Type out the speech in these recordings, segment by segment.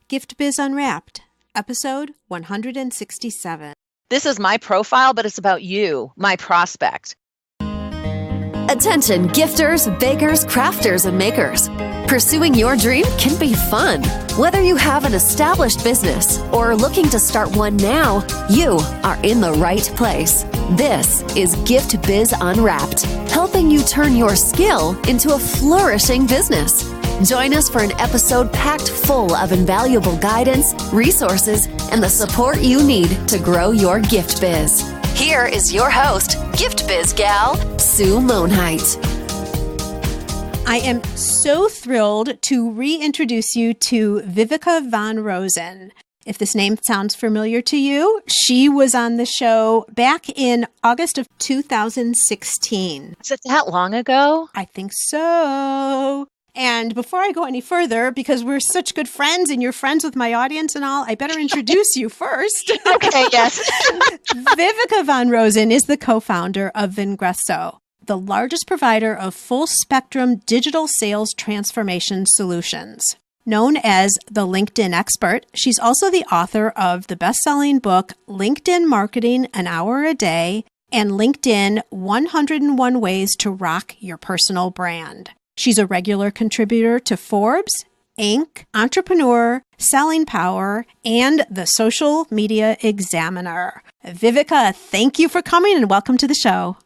Gift Biz Unwrapped, episode 167. This is my profile, but it's about you, my prospect. Attention gifters, bakers, crafters, and makers. Pursuing your dream can be fun. Whether you have an established business or are looking to start one now, you are in the right place. This is Gift Biz Unwrapped, helping you turn your skill into a flourishing business. Join us for an episode packed full of invaluable guidance, resources, and the support you need to grow your gift biz. Here is your host, Gift Biz Gal, Sue Monheit. I am so thrilled to reintroduce you to Viveka von Rosen. If this name sounds familiar to you, she was on the show back in August of 2016. Is it that long ago? I think so. And before I go any further, because we're such good friends and you're friends with my audience and all, I better introduce you first. Okay, yes. Viveka von Rosen is the co-founder of Vengreso, the largest provider of full-spectrum digital sales transformation solutions. Known as the LinkedIn expert, she's also the author of the best-selling book, LinkedIn Marketing An Hour a Day, and LinkedIn 101 Ways to Rock Your Personal Brand. She's a regular contributor to Forbes, Inc., Entrepreneur, Selling Power, and the Social Media Examiner. Viveka, thank you for coming and welcome to the show.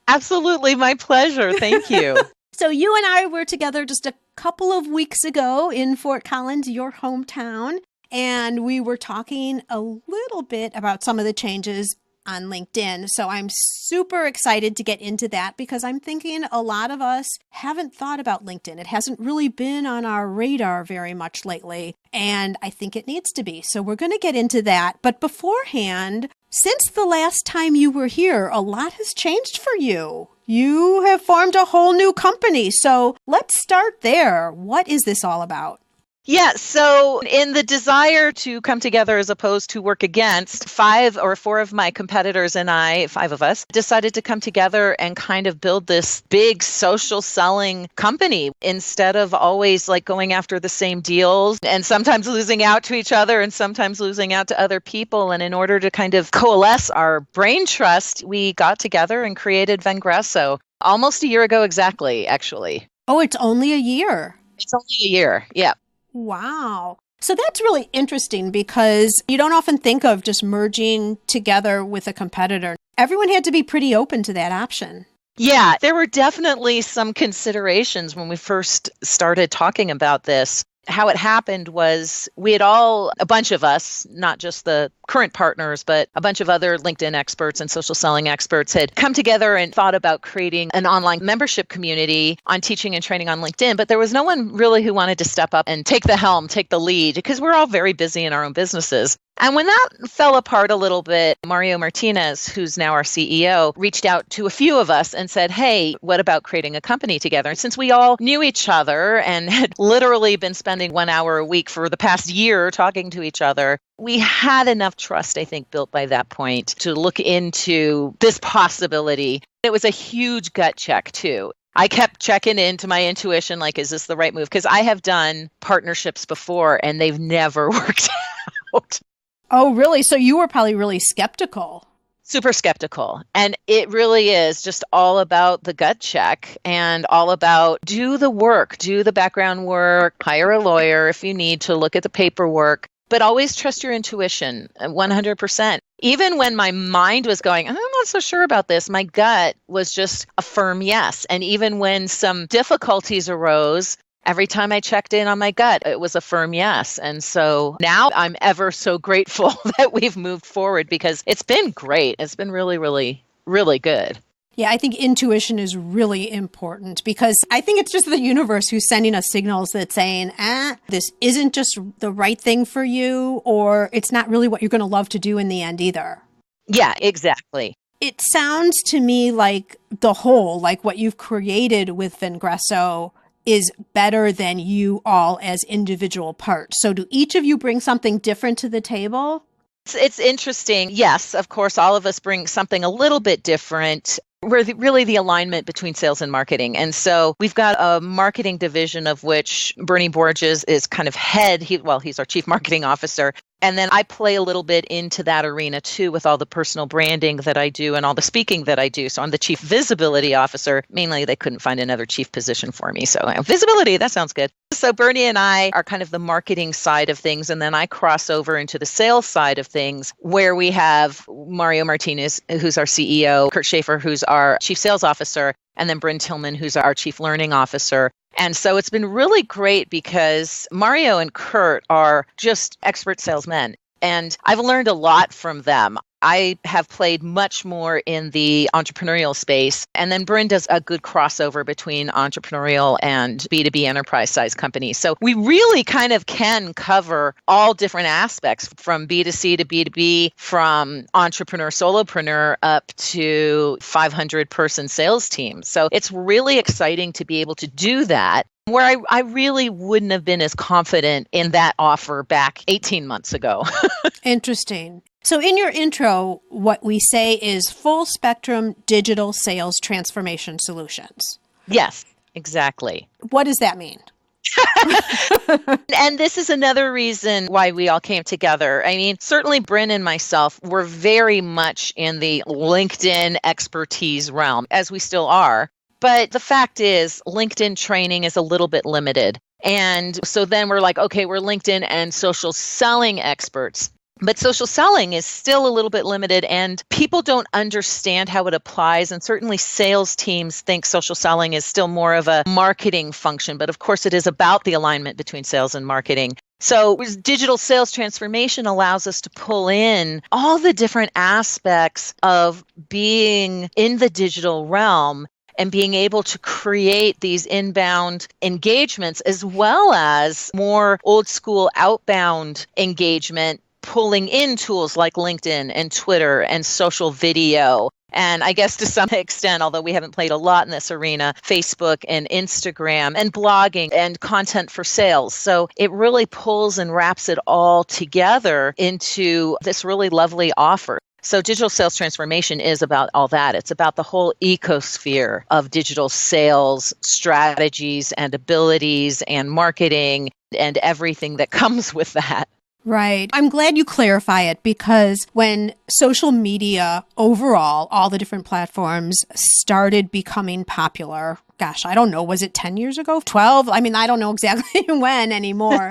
Absolutely, my pleasure. Thank you. So you and I were together just a couple of weeks ago in Fort Collins, your hometown, and we were talking a little bit about some of the changes on LinkedIn. So I'm super excited to get into that because I'm thinking a lot of us haven't thought about LinkedIn. It hasn't really been on our radar very much lately, and I think it needs to be. So we're going to get into that. But beforehand, since the last time you were here, a lot has changed for you. You have formed a whole new company. So let's start there. What is this all about? Yeah, so in the desire to come together as opposed to work against, 5 or 4 of my competitors and I, 5 of us, decided to come together and kind of build this big social selling company instead of always like going after the same deals and sometimes losing out to each other and sometimes losing out to other people. And in order to kind of coalesce our brain trust, we got together and created Vengreso almost a year ago exactly, actually. Oh, it's only a year. It's only a year, yeah. Wow. So that's really interesting because you don't often think of just merging together with a competitor. Everyone had to be pretty open to that option. Yeah, there were definitely some considerations when we first started talking about this. How it happened was we had all, a bunch of us, not just the current partners, but a bunch of other LinkedIn experts and social selling experts had come together and thought about creating an online membership community on teaching and training on LinkedIn. But there was no one really who wanted to step up and take the helm, take the lead, because we're all very busy in our own businesses. And when that fell apart a little bit, Mario Martinez, who's now our CEO, reached out to a few of us and said, hey, what about creating a company together? And since we all knew each other and had literally been spending 1 hour a week for the past year talking to each other, we had enough trust, I think, built by that point to look into this possibility. It was a huge gut check, too. I kept checking into my intuition, like, is this the right move? Because I have done partnerships before and they've never worked out. Oh, really? So you were probably really skeptical. Super skeptical. And it really is just all about the gut check and all about do the work, do the background work, hire a lawyer if you need to look at the paperwork, but always trust your intuition 100%. Even when my mind was going, I'm not so sure about this, my gut was just a firm yes. And even when some difficulties arose, every time I checked in on my gut, it was a firm yes. And so now I'm ever so grateful that we've moved forward because it's been great. It's been really, really, really good. Yeah, I think intuition is really important because I think it's just the universe who's sending us signals that's saying, this isn't just the right thing for you, or it's not really what you're going to love to do in the end either. Yeah, exactly. It sounds to me like the whole, like what you've created with Vengreso is better than you all as individual parts. So do each of you bring something different to the table? It's interesting. Yes, of course, all of us bring something a little bit different. We're really the alignment between sales and marketing. And so we've got a marketing division of which Bernie Borges is kind of head. He's our chief marketing officer. And then I play a little bit into that arena too with all the personal branding that I do and all the speaking that I do. So I'm the chief visibility officer. Mainly, they couldn't find another chief position for me. So visibility, that sounds good. So Bernie and I are kind of the marketing side of things. And then I cross over into the sales side of things where we have Mario Martinez, who's our CEO, Kurt Schaefer, who's our chief sales officer, and then Bryn Tillman, who's our chief learning officer. And so it's been really great because Mario and Kurt are just expert salesmen. And I've learned a lot from them. I have played much more in the entrepreneurial space. And then Bryn does a good crossover between entrepreneurial and B2B enterprise size companies. So we really kind of can cover all different aspects from B2C to B2B, from entrepreneur, solopreneur up to 500 person sales team. So it's really exciting to be able to do that, where I really wouldn't have been as confident in that offer back 18 months ago. Interesting. So in your intro, what we say is full spectrum digital sales transformation solutions. Yes, exactly. What does that mean? And this is another reason why we all came together. I mean, certainly Bryn and myself were very much in the LinkedIn expertise realm, as we still are. But the fact is, LinkedIn training is a little bit limited. And so then we're like, okay, we're LinkedIn and social selling experts. But social selling is still a little bit limited and people don't understand how it applies. And certainly sales teams think social selling is still more of a marketing function. But of course, it is about the alignment between sales and marketing. So digital sales transformation allows us to pull in all the different aspects of being in the digital realm and being able to create these inbound engagements as well as more old school outbound engagement, pulling in tools like LinkedIn and Twitter and social video. And I guess to some extent, although we haven't played a lot in this arena, Facebook and Instagram and blogging and content for sales. So it really pulls and wraps it all together into this really lovely offer. So digital sales transformation is about all that. It's about the whole ecosphere of digital sales strategies and abilities and marketing and everything that comes with that. Right. I'm glad you clarify it because when social media overall, all the different platforms started becoming popular, gosh, I don't know, was it 10 years ago? 12? I mean, I don't know exactly when anymore.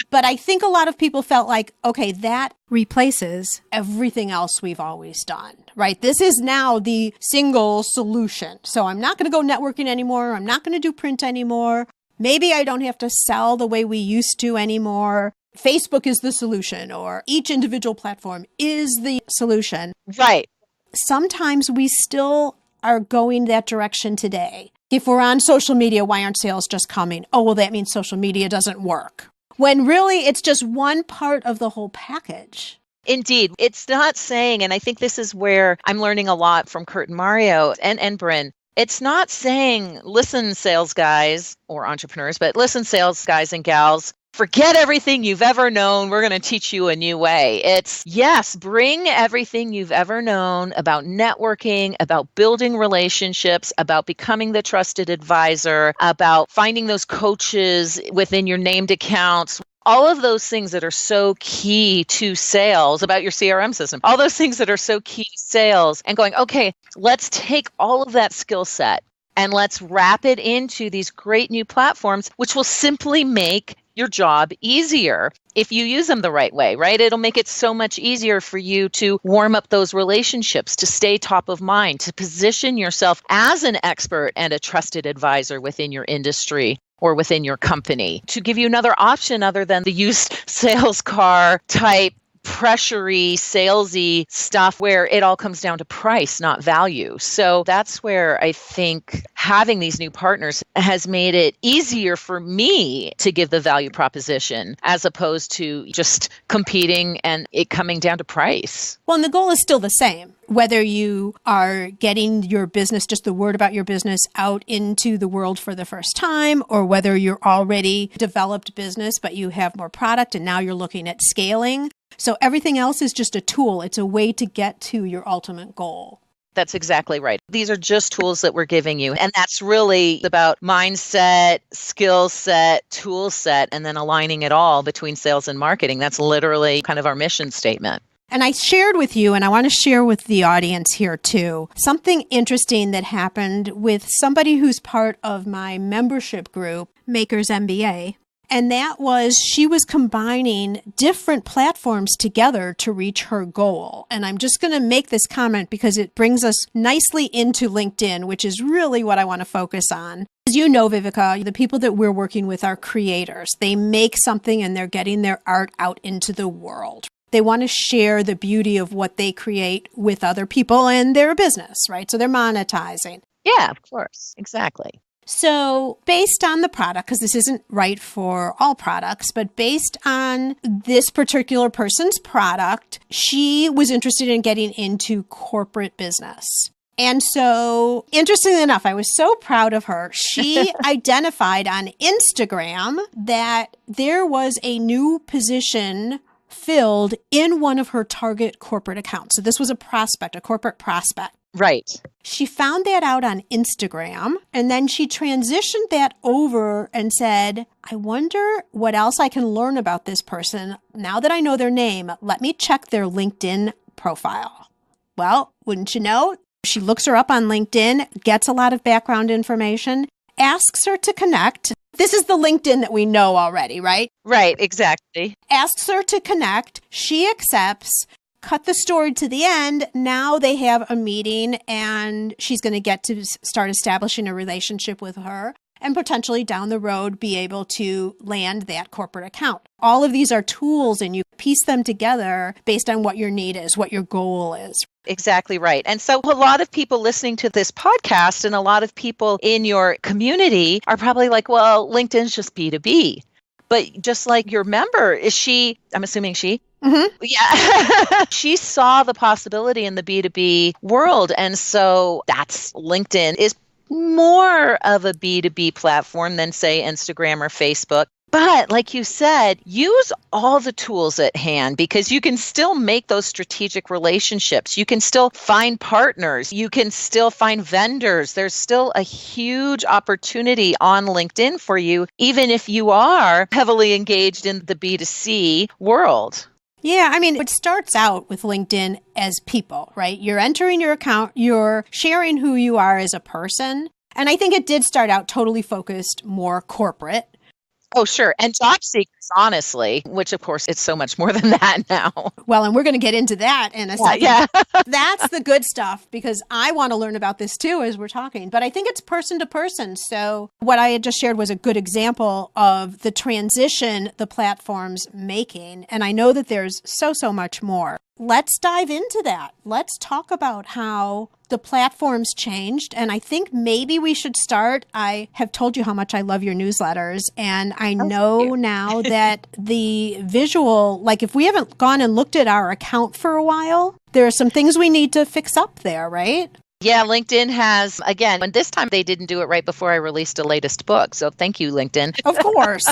But I think a lot of people felt like, okay, that replaces everything else we've always done, right? This is now the single solution. So I'm not going to go networking anymore. I'm not going to do print anymore. Maybe I don't have to sell the way we used to anymore. Facebook is the solution, or each individual platform is the solution. Right. Sometimes we still are going that direction today. If we're on social media, why aren't sales just coming? Oh, well, that means social media doesn't work. When really it's just one part of the whole package. Indeed. It's not saying, and I think this is where I'm learning a lot from Kurt and Mario and Bryn. It's not saying, listen, sales guys or entrepreneurs, but listen, sales guys and gals, forget everything you've ever known. We're going to teach you a new way. It's, yes, bring everything you've ever known about networking, about building relationships, about becoming the trusted advisor, about finding those coaches within your named accounts. All of those things that are so key to sales, about your CRM system, all those things that are so key to sales, and going, okay, let's take all of that skill set and let's wrap it into these great new platforms, which will simply make your job easier if you use them the right way, right? It'll make it so much easier for you to warm up those relationships, to stay top of mind, to position yourself as an expert and a trusted advisor within your industry or within your company, to give you another option other than the used sales car type pressury, salesy stuff where it all comes down to price, not value. So that's where I think having these new partners has made it easier for me to give the value proposition as opposed to just competing and it coming down to price. Well, and the goal is still the same. Whether you are getting your business, just the word about your business out into the world for the first time, or whether you're already developed business, but you have more product and now you're looking at scaling. So everything else is just a tool. It's a way to get to your ultimate goal. That's exactly right. These are just tools that we're giving you. And that's really about mindset, skill set, tool set, and then aligning it all between sales and marketing. That's literally kind of our mission statement. And I shared with you, and I want to share with the audience here too, something interesting that happened with somebody who's part of my membership group, Makers MBA. And that was she was combining different platforms together to reach her goal. And I'm just going to make this comment because it brings us nicely into LinkedIn, which is really what I want to focus on. As you know, Viveka, the people that we're working with are creators. They make something and they're getting their art out into the world. They want to share the beauty of what they create with other people and their business, right? So they're monetizing. Yeah, of course. Exactly. So based on the product, because this isn't right for all products, but based on this particular person's product, she was interested in getting into corporate business. And so, interestingly enough, I was so proud of her. She identified on Instagram that there was a new position filled in one of her target corporate accounts. So this was a prospect, a corporate prospect. Right. She found that out on Instagram, and then she transitioned that over and said, I wonder what else I can learn about this person. Now that I know their name, let me check their LinkedIn profile. Well, wouldn't you know? She looks her up on LinkedIn, gets a lot of background information, asks her to connect. This is the LinkedIn that we know already, right? Right, exactly. Asks her to connect. She accepts. Cut the story to the end. Now they have a meeting and she's going to get to start establishing a relationship with her and potentially down the road be able to land that corporate account. All of these are tools and you piece them together based on what your need is, what your goal is. Exactly right. And so a lot of people listening to this podcast and a lot of people in your community are probably like, well, LinkedIn's just B2B. But just like your member, I'm assuming she? Mm-hmm. Yeah. She saw the possibility in the B2B world. And so that's LinkedIn is more of a B2B platform than, say, Instagram or Facebook. But like you said, use all the tools at hand because you can still make those strategic relationships. You can still find partners. You can still find vendors. There's still a huge opportunity on LinkedIn for you, even if you are heavily engaged in the B2C world. Yeah, I mean, it starts out with LinkedIn as people, right? You're entering your account, you're sharing who you are as a person. And I think it did start out totally focused more corporate. Oh, sure. And job seekers, honestly, which of course it's so much more than that now. Well, and we're going to get into that in a second. Yeah. That's the good stuff because I want to learn about this too as we're talking. But I think it's person to person. So what I had just shared was a good example of the transition the platform's making. And I know that there's so much more. Let's dive into that. Let's talk about how the platform's changed. And I think maybe we should start. I have told you how much I love your newsletters. And I know now that the visual, like if we haven't gone and looked at our account for a while, there are some things we need to fix up there, right? Yeah, LinkedIn has, again, and this time they didn't do it right before I released a latest book. So thank you, LinkedIn. Of course.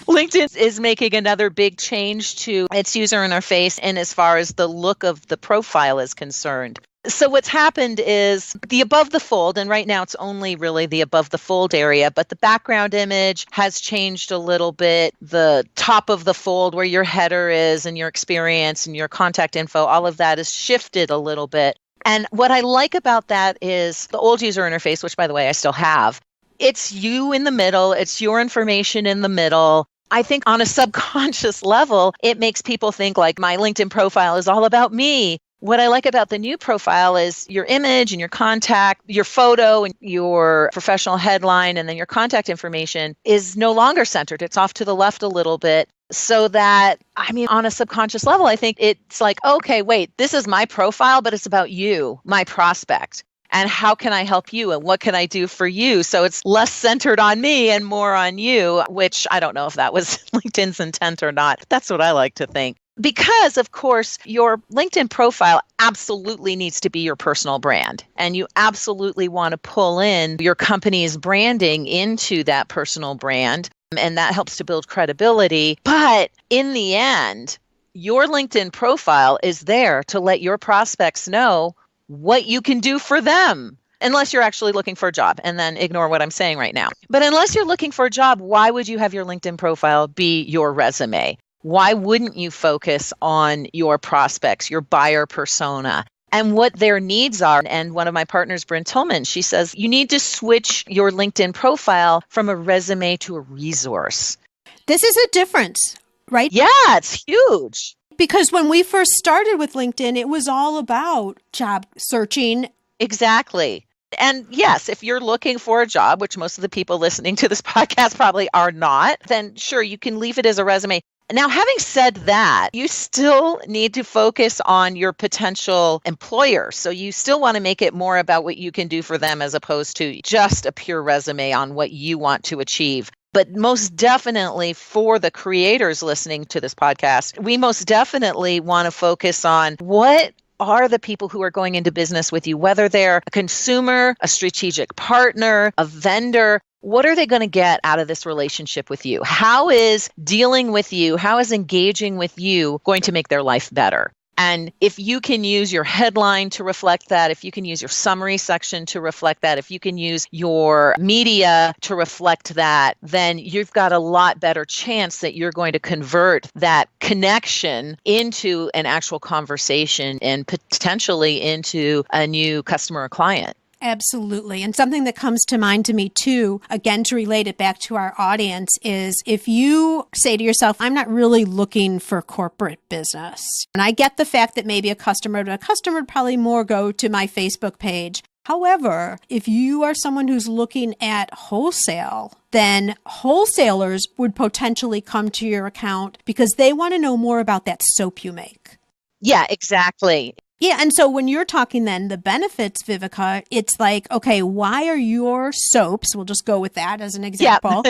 LinkedIn is making another big change to its user interface and as far as the look of the profile is concerned. So what's happened is the above the fold, and right now it's only really the above the fold area, but the background image has changed a little bit. The top of the fold where your header is and your experience and your contact info, all of that has shifted a little bit. And what I like about that is the old user interface, which by the way, I still have. It's you in the middle. It's your information in the middle. I think on a subconscious level, it makes people think like my LinkedIn profile is all about me. What I like about the new profile is your image and your contact, your photo and your professional headline, and then your contact information is no longer centered. It's off to the left a little bit. So that, I mean, on a subconscious level, I think it's like, okay, wait, this is my profile, but it's about you, my prospect. And how can I help you? And what can I do for you? So it's less centered on me and more on you, which I don't know if that was LinkedIn's intent or not. That's what I like to think. Because, of course, your LinkedIn profile absolutely needs to be your personal brand. And you absolutely want to pull in your company's branding into that personal brand. And that helps to build credibility. But in the end, your LinkedIn profile is there to let your prospects know what you can do for them. Unless you're actually looking for a job, and then ignore what I'm saying right now. But unless you're looking for a job, why would you have your LinkedIn profile be your resume? Why wouldn't you focus on your prospects, your buyer persona, and what their needs are? And one of my partners, Bryn Tillman, she says, you need to switch your LinkedIn profile from a resume to a resource. This is a difference, right? Yeah, it's huge. Because when we first started with LinkedIn, it was all about job searching. Exactly. And yes, if you're looking for a job, which most of the people listening to this podcast probably are not, then sure, you can leave it as a resume. Now, having said that, you still need to focus on your potential employer. So you still want to make it more about what you can do for them as opposed to just a pure resume on what you want to achieve. But most definitely for the creators listening to this podcast, we most definitely want to focus on what are the people who are going into business with you, whether they're a consumer, a strategic partner, a vendor. What are they going to get out of this relationship with you? How is dealing with you, how is engaging with you going to make their life better? And if you can use your headline to reflect that, if you can use your summary section to reflect that, if you can use your media to reflect that, then you've got a lot better chance that you're going to convert that connection into an actual conversation and potentially into a new customer or client. Absolutely. And something that comes to mind to me too, again, to relate it back to our audience, is if you say to yourself, I'm not really looking for corporate business. And I get the fact that maybe a customer would probably more go to my Facebook page. However, if you are someone who's looking at wholesale, then wholesalers would potentially come to your account because they want to know more about that soap you make. Yeah, exactly. Yeah. And so when you're talking then the benefits, Viveka, it's like, okay, why are your soaps, we'll just go with that as an example,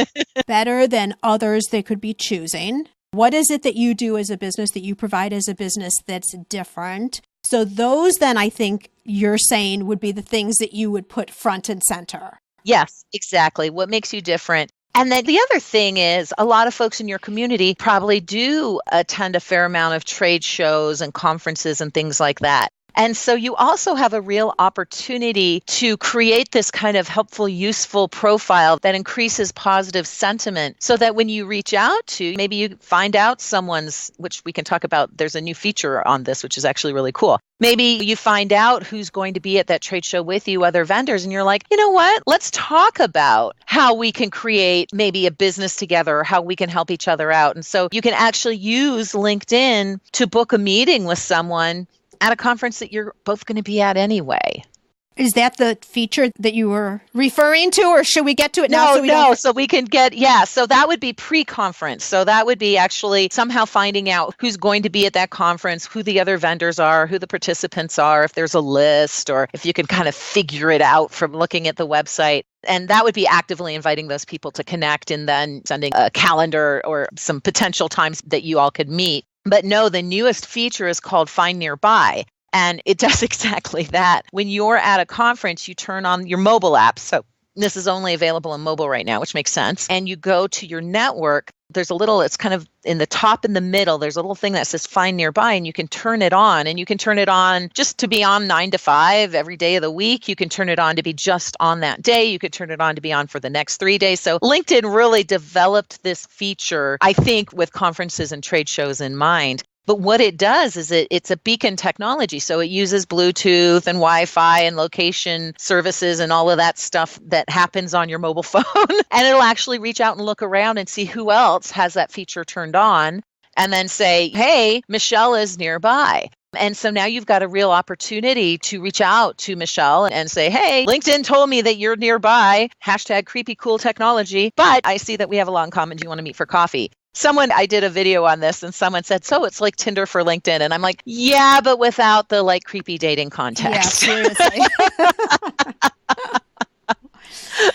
better than others they could be choosing? What is it that you do as a business, that you provide as a business that's different? So those then I think you're saying would be the things that you would put front and center. Yes, exactly. What makes you different? And then the other thing is a lot of folks in your community probably do attend a fair amount of trade shows and conferences and things like that. And so you also have a real opportunity to create this kind of helpful, useful profile that increases positive sentiment so that when you reach out to, maybe you find out someone's, which we can talk about, there's a new feature on this, which is actually really cool. Maybe you find out who's going to be at that trade show with you, other vendors, and you're like, you know what? Let's talk about how we can create maybe a business together or how we can help each other out. And so you can actually use LinkedIn to book a meeting with someone at a conference that you're both going to be at anyway. Is that the feature that you were referring to, or should we get to it now? So we can get, so that would be pre-conference. So that would be actually somehow finding out who's going to be at that conference, who the other vendors are, who the participants are, if there's a list, or if you can kind of figure it out from looking at the website. And that would be actively inviting those people to connect and then sending a calendar or some potential times that you all could meet. But no, the newest feature is called Find Nearby. And it does exactly that. When you're at a conference, you turn on your mobile app. So this is only available on mobile right now, which makes sense. And you go to your network. There's a little, it's kind of in the top in the middle, there's a little thing that says Find Nearby, and you can turn it on. And you can turn it on just to be on 9 to 5 every day of the week. You can turn it on to be just on that day. You could turn it on to be on for the next 3 days. So LinkedIn really developed this feature, I think, with conferences and trade shows in mind. But what it does is it's a beacon technology. So it uses Bluetooth and Wi-Fi and location services and all of that stuff that happens on your mobile phone. And it'll actually reach out and look around and see who else has that feature turned on and then say, hey, Michelle is nearby. And so now you've got a real opportunity to reach out to Michelle and say, hey, LinkedIn told me that you're nearby, #creepycooltechnology, but I see that we have a lot in common. Do you want to meet for coffee? I did a video on this and someone said, so it's like Tinder for LinkedIn. And I'm like, yeah, but without the like creepy dating context. Yeah, seriously.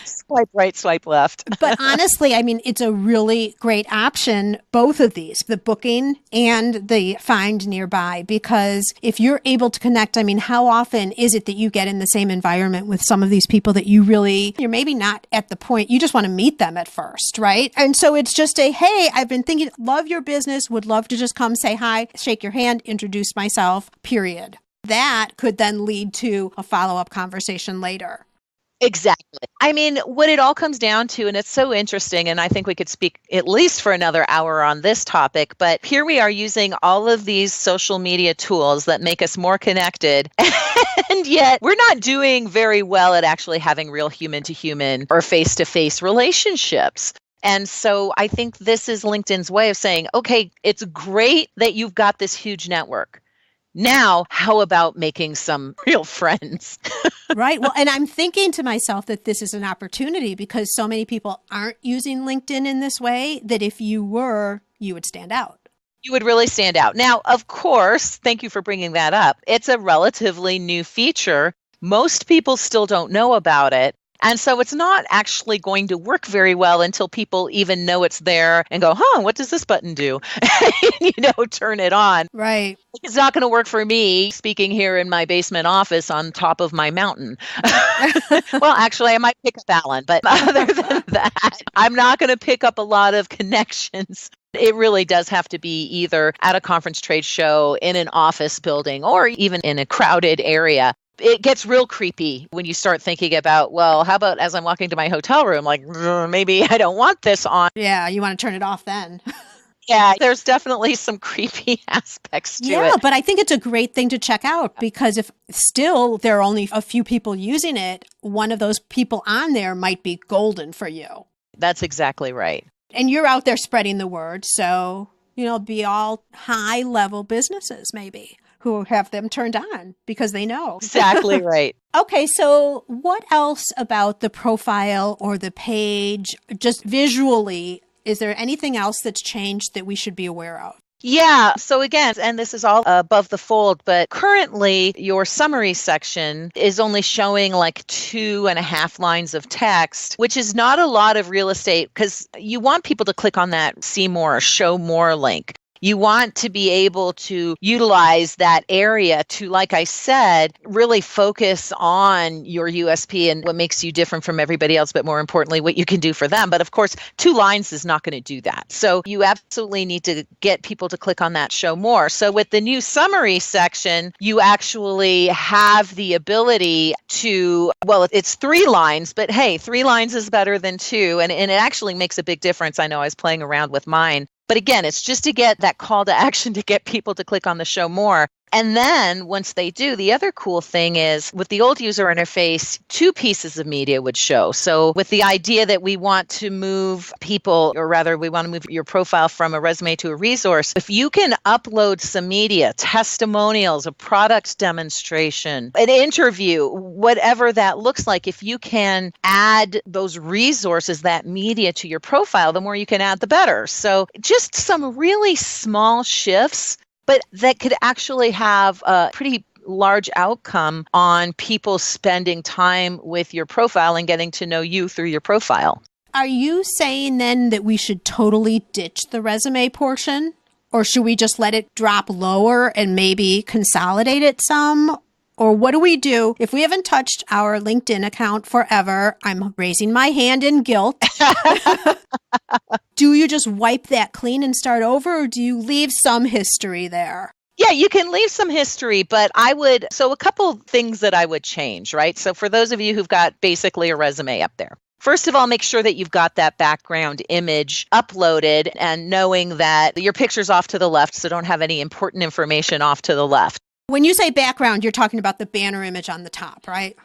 Swipe right, swipe left. But honestly, I mean, it's a really great option, both of these, the booking and the Find Nearby, because if you're able to connect, I mean, how often is it that you get in the same environment with some of these people that you're maybe not at the point, you just want to meet them at first, right? And so it's just hey, I've been thinking, love your business, would love to just come say hi, shake your hand, introduce myself, period. that could then lead to a follow-up conversation later. Exactly. I mean, what it all comes down to, and it's so interesting, and I think we could speak at least for another hour on this topic, but here we are using all of these social media tools that make us more connected, and yet we're not doing very well at actually having real human-to-human or face-to-face relationships. And so I think this is LinkedIn's way of saying, okay, it's great that you've got this huge network. Now, how about making some real friends? Right. Well, and I'm thinking to myself that this is an opportunity because so many people aren't using LinkedIn in this way that if you were, you would stand out. You would really stand out. Now, of course, thank you for bringing that up. It's a relatively new feature. Most people still don't know about it. And so it's not actually going to work very well until people even know it's there and go, what does this button do? Turn it on. Right. It's not going to work for me speaking here in my basement office on top of my mountain. Well, actually, I might pick up Alan, but other than that, I'm not going to pick up a lot of connections. It really does have to be either at a conference trade show, in an office building, or even in a crowded area. It gets real creepy when you start thinking about, well, how about as I'm walking to my hotel room, like, maybe I don't want this on. Yeah, you want to turn it off then. Yeah, there's definitely some creepy aspects to it. Yeah, but I think it's a great thing to check out because if still there are only a few people using it, one of those people on there might be golden for you. That's exactly right. And you're out there spreading the word. So, be all high level businesses maybe who have them turned on because they know. Exactly right. Okay, so what else about the profile or the page, just visually, is there anything else that's changed that we should be aware of? Yeah. So again, and this is all above the fold, but currently your summary section is only showing like 2.5 lines of text, which is not a lot of real estate because you want people to click on that see more or show more link. You want to be able to utilize that area to, like I said, really focus on your USP and what makes you different from everybody else, but more importantly, what you can do for them. But of course, 2 lines is not going to do that. So you absolutely need to get people to click on that show more. So with the new summary section, you actually have the ability to, well, it's 3 lines, but hey, 3 lines is better than 2. And it actually makes a big difference. I know I was playing around with mine. But again, it's just to get that call to action to get people to click on the show more. And then once they do, the other cool thing is with the old user interface, 2 pieces of media would show. So with the idea that we want to move people, or rather we want to move your profile from a resume to a resource, if you can upload some media, testimonials, a product demonstration, an interview, whatever that looks like, if you can add those resources, that media to your profile, the more you can add, the better. So just some really small shifts, but that could actually have a pretty large outcome on people spending time with your profile and getting to know you through your profile. Are you saying then that we should totally ditch the resume portion? Or should we just let it drop lower and maybe consolidate it some? Or what do we do if we haven't touched our LinkedIn account forever? I'm raising my hand in guilt. Do you just wipe that clean and start over, or do you leave some history there? Yeah, you can leave some history, but so a couple things that I would change, right? So for those of you who've got basically a resume up there, first of all, make sure that you've got that background image uploaded and knowing that your picture's off to the left, so don't have any important information off to the left. When you say background, you're talking about the banner image on the top, right?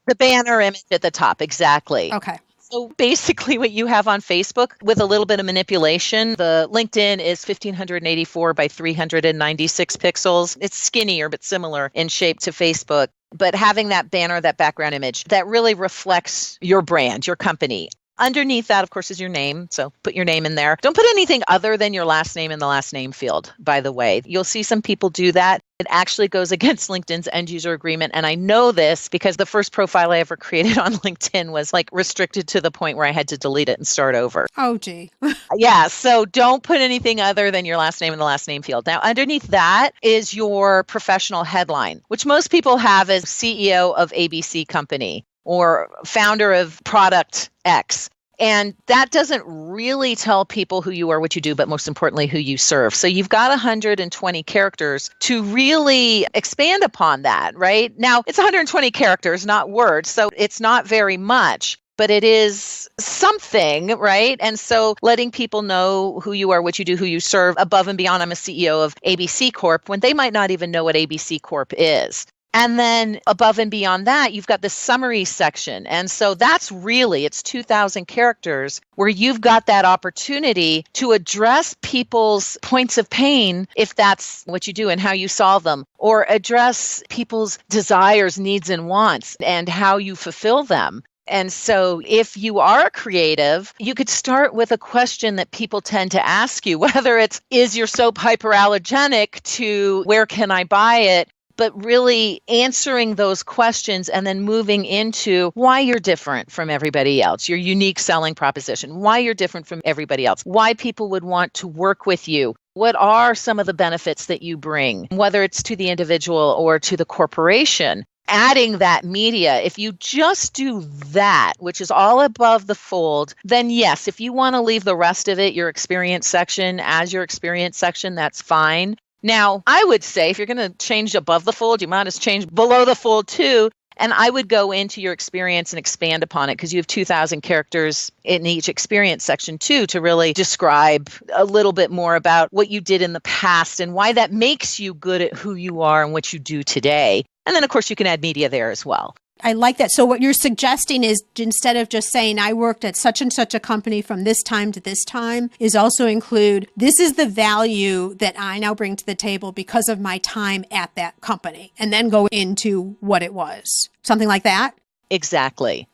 The banner image at the top, exactly. Okay. So basically what you have on Facebook with a little bit of manipulation, the LinkedIn is 1584 by 396 pixels. It's skinnier, but similar in shape to Facebook. But having that banner, that background image, that really reflects your brand, your company. Underneath that, of course, is your name. So put your name in there. Don't put anything other than your last name in the last name field, by the way. You'll see some people do that. It actually goes against LinkedIn's end user agreement. And I know this because the first profile I ever created on LinkedIn was like restricted to the point where I had to delete it and start over. Oh, gee. Yeah. So don't put anything other than your last name in the last name field. Now, underneath that is your professional headline, which most people have as CEO of ABC company or founder of product X. And that doesn't really tell people who you are, what you do, but most importantly, who you serve. So you've got 120 characters to really expand upon that, right? Now, it's 120 characters, not words, so it's not very much, but it is something, right? And so letting people know who you are, what you do, who you serve, above and beyond, I'm a CEO of ABC Corp, when they might not even know what ABC Corp is. And then above and beyond that, you've got the summary section. And so that's really, it's 2,000 characters where you've got that opportunity to address people's points of pain, if that's what you do and how you solve them, or address people's desires, needs, and wants and how you fulfill them. And so if you are a creative, you could start with a question that people tend to ask you, whether it's, is your soap hyperallergenic, to where can I buy it? But really answering those questions and then moving into why you're different from everybody else, your unique selling proposition, why you're different from everybody else, why people would want to work with you. What are some of the benefits that you bring, whether it's to the individual or to the corporation? Adding that media, if you just do that, which is all above the fold, then yes, if you want to leave the rest of it, your experience section, as your experience section, that's fine. Now, I would say if you're going to change above the fold, you might as change below the fold too. And I would go into your experience and expand upon it, because you have 2,000 characters in each experience section too, to really describe a little bit more about what you did in the past and why that makes you good at who you are and what you do today. And then, of course, you can add media there as well. I like that. So what you're suggesting is, instead of just saying, I worked at such and such a company from this time to this time, is also include, this is the value that I now bring to the table because of my time at that company, and then go into what it was. Something like that? Exactly.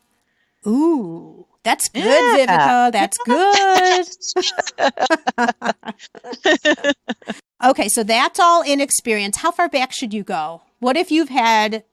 Ooh, that's good, Viveka. That's good. Okay, so that's all in experience. How far back should you go? What if you've had,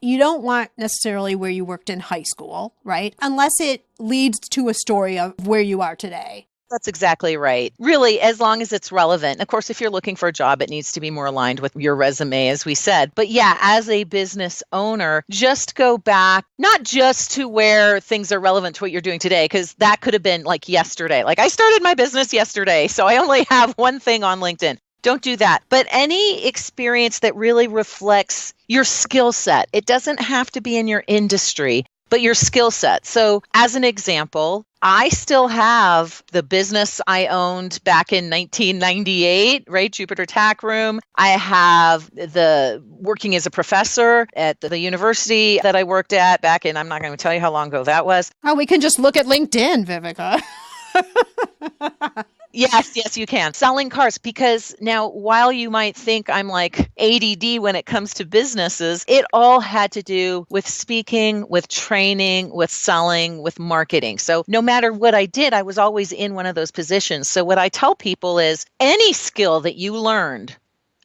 you don't want necessarily where you worked in high school, right? Unless it leads to a story of where you are today. That's exactly right. Really, as long as it's relevant. Of course, if you're looking for a job, it needs to be more aligned with your resume, as we said. But yeah, as a business owner, just go back, not just to where things are relevant to what you're doing today, because that could have been like yesterday. Like, I started my business yesterday, so I only have one thing on LinkedIn. Don't do that. But any experience that really reflects your skill set. It doesn't have to be in your industry, but your skill set. So as an example, I still have the business I owned back in 1998, right? Jupiter Tack Room. I have the working as a professor at the university that I worked at back in, I'm not going to tell you how long ago that was. Oh, we can just look at LinkedIn, Viveka. Yes, you can. Selling cars, because now, while you might think I'm like ADD when it comes to businesses, it all had to do with speaking, with training, with selling, with marketing. So no matter what I did, I was always in one of those positions. So what I tell people is, any skill that you learned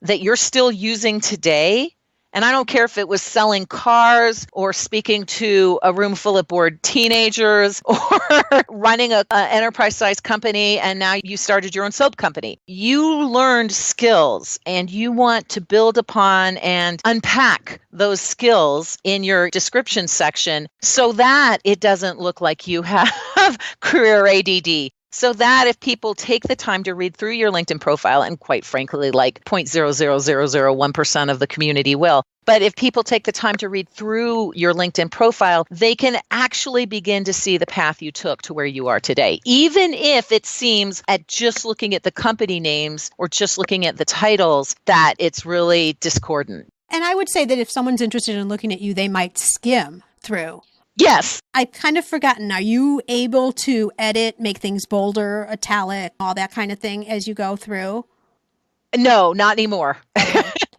that you're still using today, and I don't care if it was selling cars or speaking to a room full of bored teenagers or running an enterprise-sized company, and now you started your own soap company. You learned skills, and you want to build upon and unpack those skills in your description section so that it doesn't look like you have career ADD. So that if people take the time to read through your LinkedIn profile, and quite frankly, like 0.00001% of the community will, but if people take the time to read through your LinkedIn profile, they can actually begin to see the path you took to where you are today, even if it seems at just looking at the company names or just looking at the titles that it's really discordant. And I would say that if someone's interested in looking at you, they might skim through. Yes. I've kind of forgotten. Are you able to edit, make things bolder, italic, all that kind of thing as you go through? No, not anymore.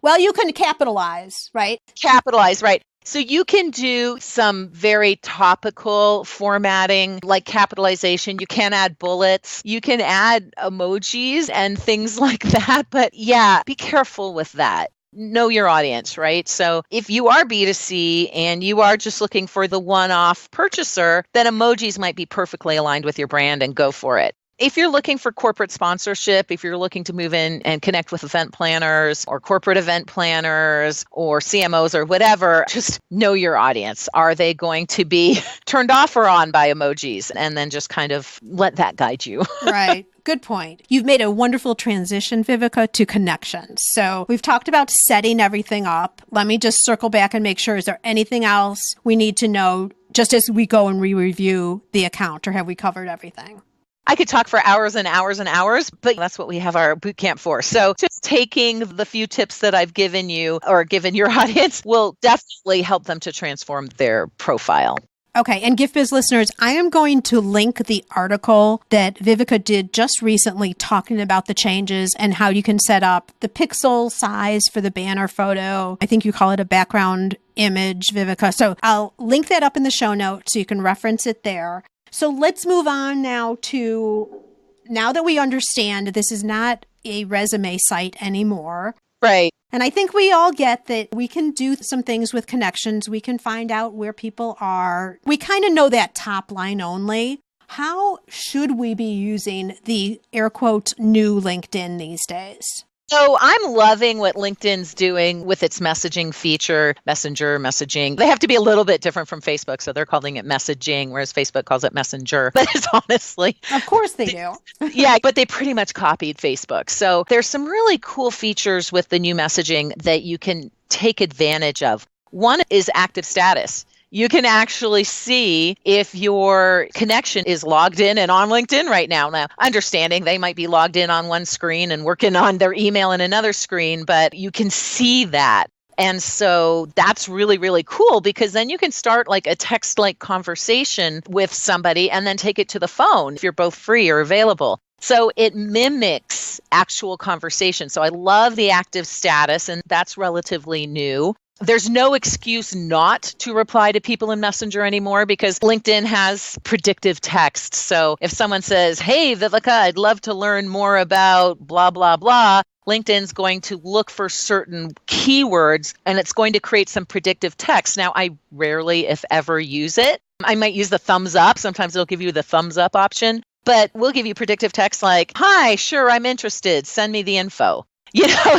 Well, you can capitalize, right? Capitalize, right. So you can do some very topical formatting, like capitalization. You can add bullets. You can add emojis and things like that. But yeah, be careful with that. Know your audience, right? So if you are B2C and you are just looking for the one-off purchaser, then emojis might be perfectly aligned with your brand, and go for it. If you're looking for corporate sponsorship, if you're looking to move in and connect with event planners or corporate event planners or CMOs or whatever, just know your audience. Are they going to be turned off or on by emojis? And then just kind of let that guide you. Right. Good point. You've made a wonderful transition, Viveka, to connections. So we've talked about setting everything up. Let me just circle back and make sure, is there anything else we need to know just as we go and re-review the account, or have we covered everything? I could talk for hours and hours and hours, but that's what we have our boot camp for. So just taking the few tips that I've given you or given your audience will definitely help them to transform their profile. Okay. And GiftBiz listeners, I am going to link the article that Viveka did just recently talking about the changes and how you can set up the pixel size for the banner photo. I think you call it a background image, Viveka. So I'll link that up in the show notes so you can reference it there. So let's move on now that we understand this is not a resume site anymore. Right. And I think we all get that we can do some things with connections. We can find out where people are. We kind of know that top line only. How should we be using the air quotes new LinkedIn these days? So I'm loving what LinkedIn's doing with its messaging feature, messenger, messaging. They have to be a little bit different from Facebook. So they're calling it messaging, whereas Facebook calls it messenger. But it's honestly. Of course they do. Yeah, but they pretty much copied Facebook. So there's some really cool features with the new messaging that you can take advantage of. One is active status. You can actually see if your connection is logged in and on LinkedIn right now. Now, understanding they might be logged in on one screen and working on their email in another screen, but you can see that. And so that's really, really cool because then you can start like a text-like conversation with somebody and then take it to the phone if you're both free or available. So it mimics actual conversation. So I love the active status, and that's relatively new. There's no excuse not to reply to people in Messenger anymore because LinkedIn has predictive text. So if someone says, hey, Viveka, I'd love to learn more about blah, blah, blah, LinkedIn's going to look for certain keywords and it's going to create some predictive text. Now, I rarely, if ever, use it. I might use the thumbs up. Sometimes it'll give you the thumbs up option, but we'll give you predictive text like, hi, sure, I'm interested. Send me the info.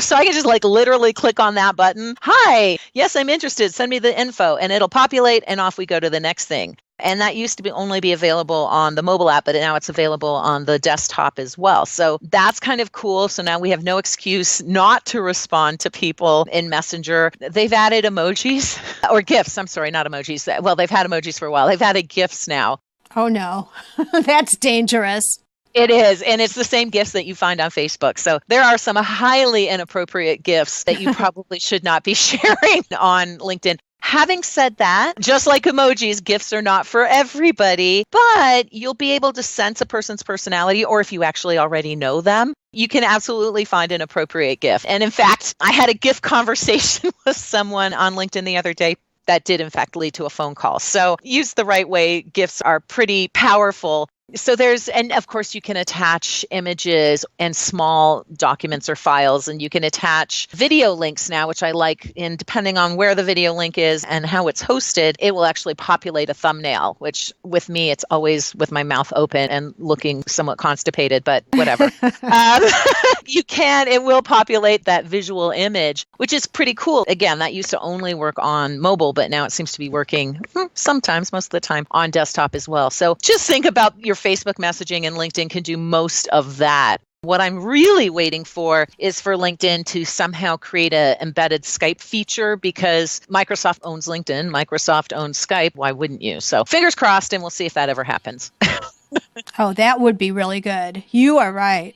So I can just like literally click on that button. Hi, yes, I'm interested. Send me the info and it'll populate and off we go to the next thing. And that used to only be available on the mobile app, but now it's available on the desktop as well. So that's kind of cool. So now we have no excuse not to respond to people in Messenger. They've added emojis or GIFs. I'm sorry, not emojis. Well, they've had emojis for a while. They've added GIFs now. Oh, no, that's dangerous. It is. And it's the same GIFs that you find on Facebook. So there are some highly inappropriate GIFs that you probably should not be sharing on LinkedIn. Having said that, just like emojis, GIFs are not for everybody, but you'll be able to sense a person's personality, or if you actually already know them, you can absolutely find an appropriate GIF. And in fact, I had a GIF conversation with someone on LinkedIn the other day that did in fact lead to a phone call. So used the right way, GIFs are pretty powerful. So and of course you can attach images and small documents or files, and you can attach video links now, which I like. And depending on where the video link is and how it's hosted, it will actually populate a thumbnail, which with me, it's always with my mouth open and looking somewhat constipated, but whatever. It will populate that visual image, which is pretty cool. Again, that used to only work on mobile, but now it seems to be working sometimes, most of the time, on desktop as well. So just think about your Facebook messaging, and LinkedIn can do most of that. What I'm really waiting for is for LinkedIn to somehow create an embedded Skype feature, because Microsoft owns LinkedIn, Microsoft owns Skype. Why wouldn't you? So fingers crossed, and we'll see if that ever happens. Oh, that would be really good. You are right.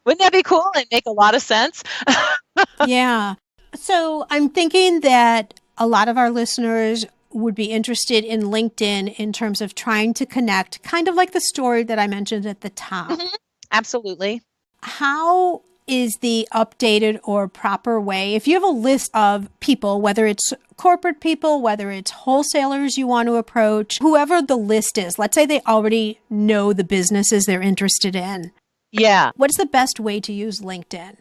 Wouldn't that be cool? It'd make a lot of sense. Yeah. So I'm thinking that a lot of our listeners would be interested in LinkedIn in terms of trying to connect, kind of like the story that I mentioned at the top. Mm-hmm. Absolutely. How is the updated or proper way, if you have a list of people, whether it's corporate people, whether it's wholesalers you want to approach, whoever the list is, let's say they already know the businesses they're interested in. Yeah. What's the best way to use LinkedIn?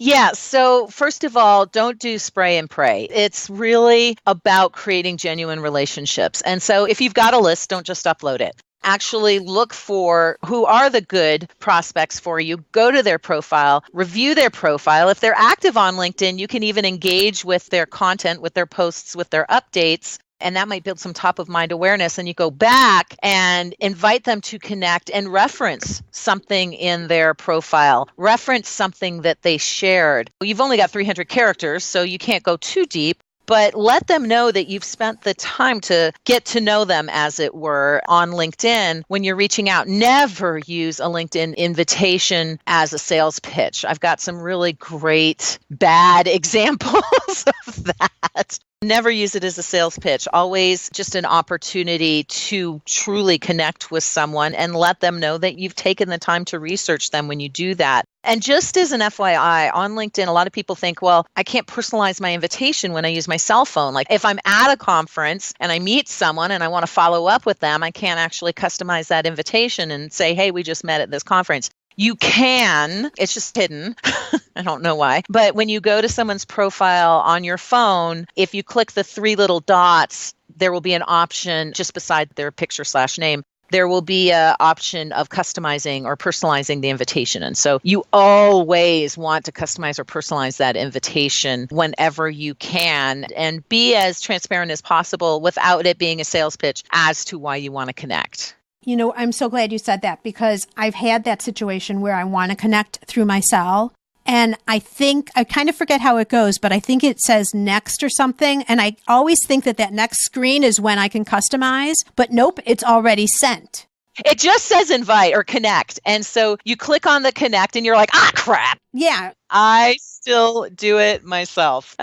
Yeah. So first of all, don't do spray and pray. It's really about creating genuine relationships. And so if you've got a list, don't just upload it. Actually look for who are the good prospects for you. Go to their profile, review their profile. If they're active on LinkedIn, you can even engage with their content, with their posts, with their updates. And that might build some top of mind awareness. And you go back and invite them to connect and reference something in their profile, reference something that they shared. You've only got 300 characters, so you can't go too deep. But let them know that you've spent the time to get to know them, as it were, on LinkedIn when you're reaching out. Never use a LinkedIn invitation as a sales pitch. I've got some really great bad examples of that. Never use it as a sales pitch. Always just an opportunity to truly connect with someone and let them know that you've taken the time to research them when you do that. And just as an FYI, on LinkedIn, a lot of people think, well, I can't personalize my invitation when I use my cell phone. Like if I'm at a conference and I meet someone and I want to follow up with them, I can't actually customize that invitation and say, hey, we just met at this conference. You can, it's just hidden. I don't know why. But when you go to someone's profile on your phone, if you click the 3 little dots, there will be an option just beside their picture/name. There will be an option of customizing or personalizing the invitation. And so you always want to customize or personalize that invitation whenever you can, and be as transparent as possible without it being a sales pitch as to why you want to connect. You know, I'm so glad you said that, because I've had that situation where I want to connect through my cell. And I think, I kind of forget how it goes, but I think it says next or something. And I always think that that next screen is when I can customize, but nope, it's already sent. It just says invite or connect. And so you click on the connect and you're like, ah, crap. Yeah. I still do it myself.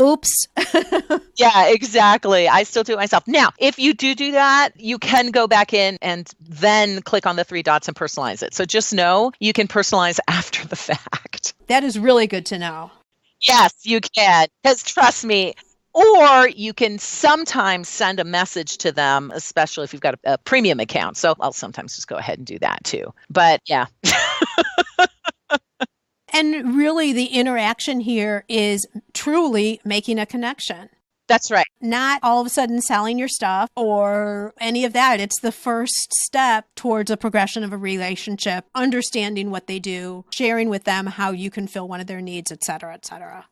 Oops. Yeah, exactly. I still do it myself. Now, if you do that, you can go back in and then click on the 3 dots and personalize it. So just know you can personalize after the fact. That is really good to know. Yes, you can. Because trust me, or you can sometimes send a message to them, especially if you've got a premium account. So I'll sometimes just go ahead and do that too. But yeah. And really, the interaction here is truly making a connection. That's right. Not all of a sudden selling your stuff or any of that. It's the first step towards a progression of a relationship, understanding what they do, sharing with them how you can fill one of their needs, et cetera, et cetera.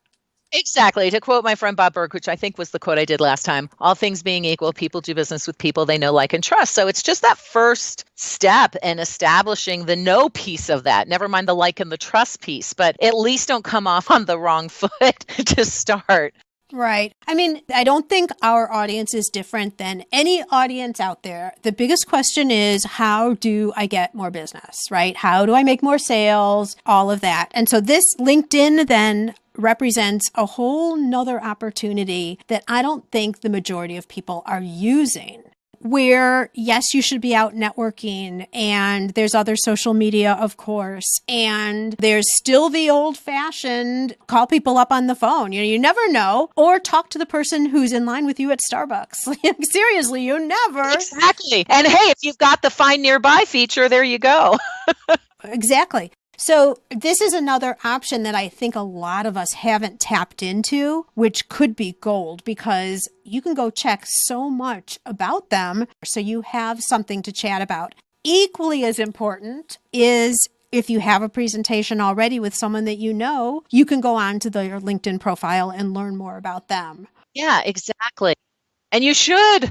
Exactly. To quote my friend Bob Berg, which I think was the quote I did last time, all things being equal, people do business with people they know, like, and trust. So it's just that first step in establishing the know piece of that. Never mind the like and the trust piece, but at least don't come off on the wrong foot to start. Right. I mean, I don't think our audience is different than any audience out there. The biggest question is, how do I get more business, right? How do I make more sales? All of that. And so this LinkedIn then represents a whole nother opportunity that I don't think the majority of people are using. Where, yes, you should be out networking, and there's other social media, of course, and there's still the old-fashioned call people up on the phone. You know, you never know, or talk to the person who's in line with you at Starbucks. Seriously, you never. Exactly. And hey, if you've got the find nearby feature, there you go. Exactly. So this is another option that I think a lot of us haven't tapped into, which could be gold, because you can go check so much about them. So you have something to chat about. Equally as important is, if you have a presentation already with someone that you know, you can go on to their LinkedIn profile and learn more about them. Yeah, exactly. And you should.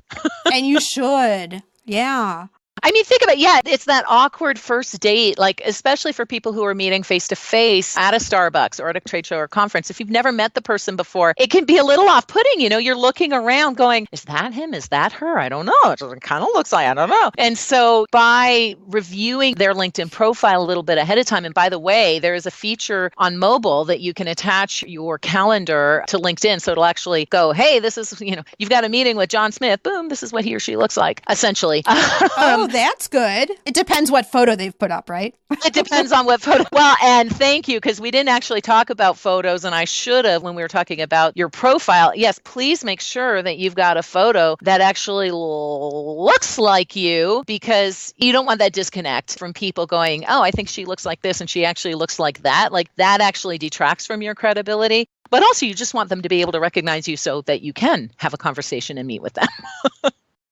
And you should. Yeah. I mean, think about it. Yeah, it's that awkward first date, like especially for people who are meeting face to face at a Starbucks or at a trade show or conference. If you've never met the person before, it can be a little off-putting. You know, you're looking around going, is that him? Is that her? I don't know. It kind of looks like, I don't know. And so by reviewing their LinkedIn profile a little bit ahead of time, and by the way, there is a feature on mobile that you can attach your calendar to LinkedIn. So it'll actually go, hey, this is, you know, you've got a meeting with John Smith. Boom, this is what he or she looks like, essentially. Oh, that's good. It depends what photo they've put up, right? It depends on what photo. Well, and thank you, because we didn't actually talk about photos, and I should have when we were talking about your profile. Yes, please make sure that you've got a photo that actually looks like you, because you don't want that disconnect from people going, oh, I think she looks like this and she actually looks like that. Like that actually detracts from your credibility. But also you just want them to be able to recognize you so that you can have a conversation and meet with them.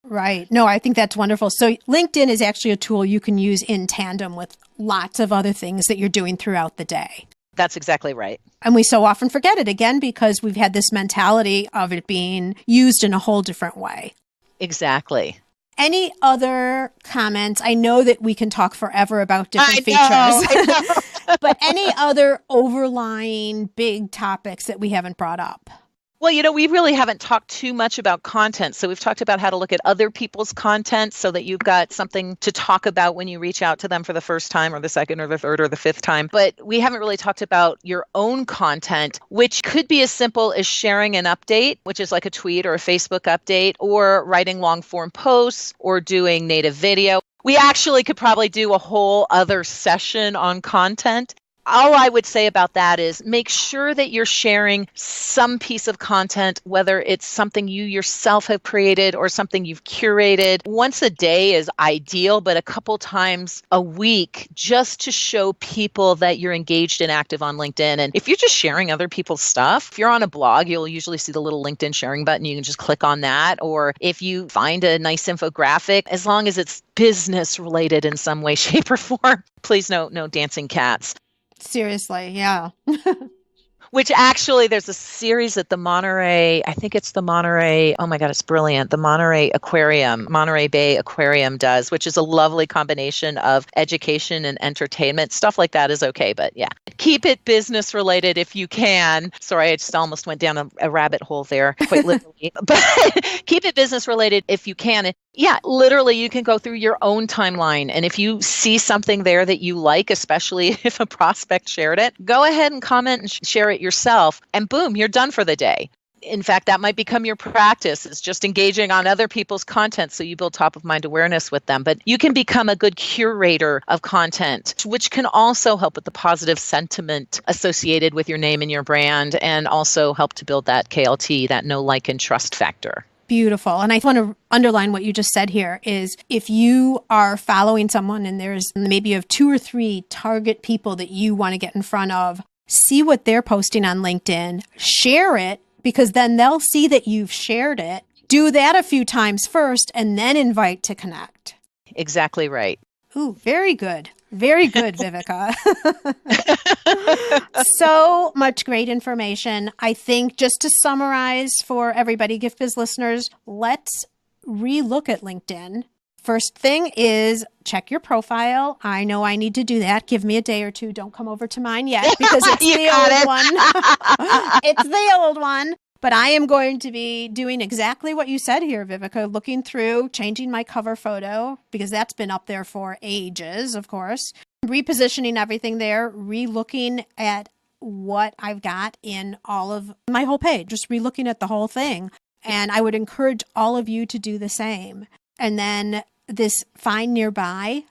Right. No, I think that's wonderful. So LinkedIn is actually a tool you can use in tandem with lots of other things that you're doing throughout the day. That's exactly right. And we so often forget it again because we've had this mentality of it being used in a whole different way. Exactly. Any other comments? I know that we can talk forever about different I features, but any other overlying big topics that we haven't brought up? Well, we really haven't talked too much about content. So we've talked about how to look at other people's content so that you've got something to talk about when you reach out to them for the first time or the second or the third or the fifth time. But we haven't really talked about your own content, which could be as simple as sharing an update, which is like a tweet or a Facebook update, or writing long form posts or doing native video. We actually could probably do a whole other session on content. All I would say about that is make sure that you're sharing some piece of content, whether it's something you yourself have created or something you've curated. Once a day is ideal, but a couple times a week just to show people that you're engaged and active on LinkedIn. And if you're just sharing other people's stuff, if you're on a blog, you'll usually see the little LinkedIn sharing button. You can just click on that. Or if you find a nice infographic, as long as it's business related in some way, shape, or form, please no dancing cats. Seriously, yeah. Which actually, there's a series at the Monterey, I think it's the Monterey, oh my God, it's brilliant. The Monterey Bay Aquarium does, which is a lovely combination of education and entertainment. Stuff like that is okay, but yeah. Keep it business related if you can. Sorry, I just almost went down a rabbit hole there, quite literally. But keep it business related if you can. Yeah, literally, you can go through your own timeline. And if you see something there that you like, especially if a prospect shared it, go ahead and comment and share it yourself. And boom, you're done for the day. In fact, that might become your practice. It's just engaging on other people's content so you build top of mind awareness with them. But you can become a good curator of content, which can also help with the positive sentiment associated with your name and your brand, and also help to build that KLT, that know, like, and trust factor. Beautiful. And I want to underline what you just said here is if you are following someone and there's maybe you have 2 or 3 target people that you want to get in front of, see what they're posting on LinkedIn, share it, because then they'll see that you've shared it. Do that a few times first and then invite to connect. Exactly right. Ooh, very good. Very good, Viveka. So much great information. I think just to summarize for everybody, Gift Biz listeners, let's relook at LinkedIn. First thing is check your profile. I know I need to do that. Give me a day or two. Don't come over to mine yet because it's the old one. It's the old one. But I am going to be doing exactly what you said here, Viveka, looking through, changing my cover photo because that's been up there for ages, of course. Repositioning everything there, re-looking at what I've got in all of my whole page, just re-looking at the whole thing. And I would encourage all of you to do the same. And then this Find Nearby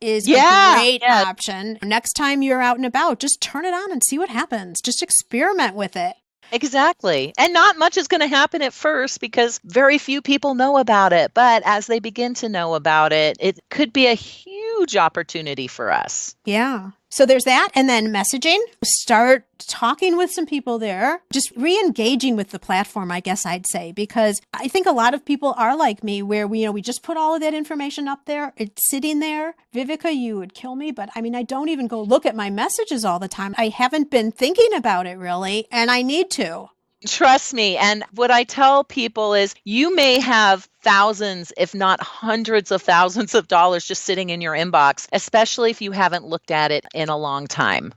is a great option. Next time you're out and about, just turn it on and see what happens. Just experiment with it. Exactly. And not much is going to happen at first because very few people know about it. But as they begin to know about it, it could be a huge opportunity for us. Yeah. So there's that. And then messaging, start talking with some people there, just re-engaging with the platform, I guess I'd say, because I think a lot of people are like me where we just put all of that information up there. It's sitting there. Viveka, you would kill me. But I mean, I don't even go look at my messages all the time. I haven't been thinking about it really, and I need to. Trust me. And what I tell people is you may have thousands, if not hundreds of thousands of dollars just sitting in your inbox, especially if you haven't looked at it in a long time.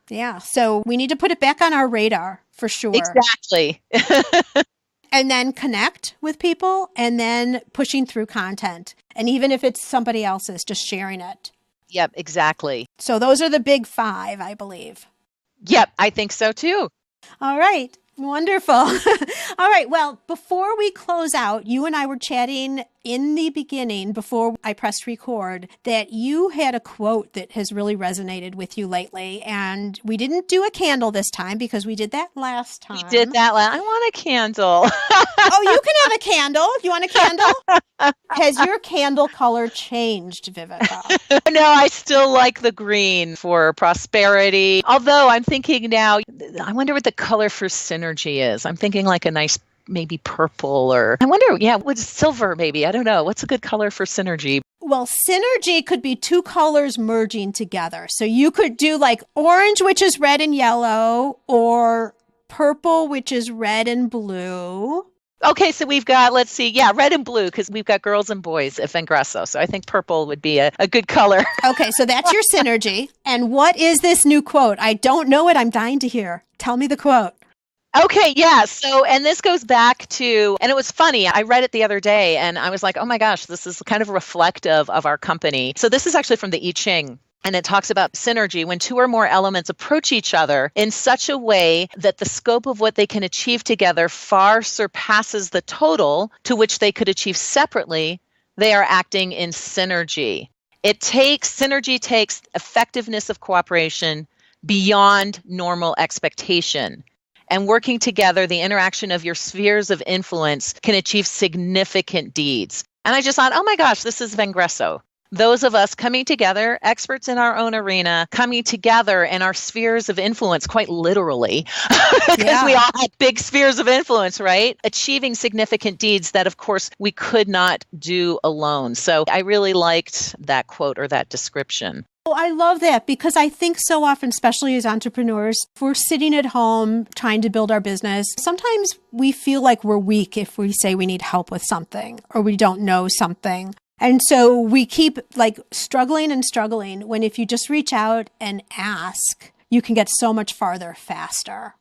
Yeah. So we need to put it back on our radar for sure. Exactly. And then connect with people and then pushing through content. And even if it's somebody else's, just sharing it. Yep, exactly. So those are the big 5, I believe. Yep, I think so too. All right. Wonderful. All right. Well, before we close out, you and I were chatting in the beginning before I pressed record that you had a quote that has really resonated with you lately. And we didn't do a candle this time because we did that last time. We did that last. I want a candle. Oh, you can have a candle. You want a candle? Has your candle color changed, Viveka? No, I still like the green for prosperity. Although I'm thinking now, I wonder what the color for synergy is. I'm thinking like a nice maybe purple, or I wonder, what's silver maybe? I don't know. What's a good color for synergy? Well, synergy could be two colors merging together. So you could do like orange, which is red and yellow, or purple, which is red and blue. Okay, so we've got, let's see, red and blue, because we've got girls and boys at Vengreso. So I think purple would be a good color. Okay, so that's your synergy. And what is this new quote? I don't know it. I'm dying to hear. Tell me the quote. Okay, yeah. So, and this goes back to, and it was funny, I read it the other day and I was like, oh my gosh, this is kind of reflective of our company. So this is actually from the I Ching. And it talks about synergy when two or more elements approach each other in such a way that the scope of what they can achieve together far surpasses the total to which they could achieve separately. They are acting in synergy. Synergy takes effectiveness of cooperation beyond normal expectation. And working together, the interaction of your spheres of influence can achieve significant deeds. And I just thought, oh my gosh, this is Vengreso. Those of us coming together, experts in our own arena, coming together in our spheres of influence, quite literally, because we all have big spheres of influence, right? Achieving significant deeds that, of course, we could not do alone. So I really liked that quote or that description. Oh, I love that, because I think so often, especially as entrepreneurs, if we're sitting at home trying to build our business, sometimes we feel like we're weak if we say we need help with something or we don't know something. And so we keep like struggling and struggling, when if you just reach out and ask, you can get so much farther faster.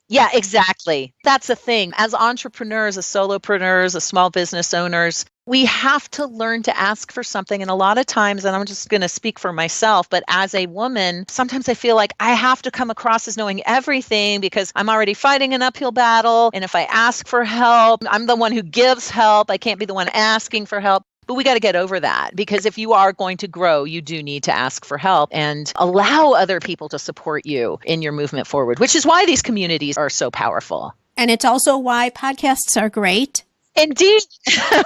Yeah, exactly. That's the thing. As entrepreneurs, as solopreneurs, as small business owners, we have to learn to ask for something. And a lot of times, and I'm just going to speak for myself, but as a woman, sometimes I feel like I have to come across as knowing everything because I'm already fighting an uphill battle. And if I ask for help, I'm the one who gives help. I can't be the one asking for help. But we got to get over that, because if you are going to grow, you do need to ask for help and allow other people to support you in your movement forward, which is why these communities are so powerful. And it's also why podcasts are great. Indeed.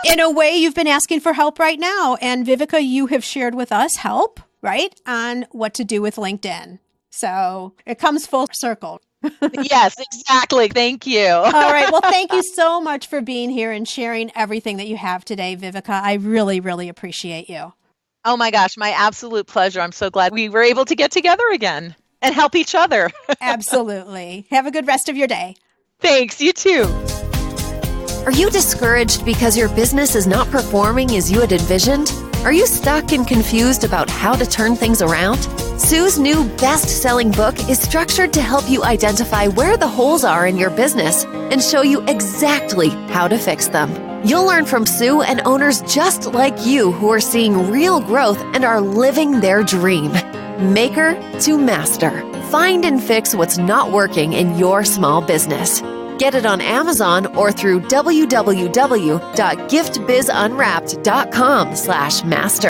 In a way, you've been asking for help right now. And Viveka, you have shared with us help, right, on what to do with LinkedIn. So it comes full circle. Yes, exactly. Thank you. All right. Well, thank you so much for being here and sharing everything that you have today, Viveka. I really, really appreciate you. Oh my gosh, my absolute pleasure. I'm so glad we were able to get together again and help each other. Absolutely. Have a good rest of your day. Thanks. You too. Are you discouraged because your business is not performing as you had envisioned? Are you stuck and confused about how to turn things around? Sue's new best-selling book is structured to help you identify where the holes are in your business and show you exactly how to fix them. You'll learn from Sue and owners just like you who are seeing real growth and are living their dream. Maker to master. Find and fix what's not working in your small business. Get it on Amazon or through www.giftbizunwrapped.com/master.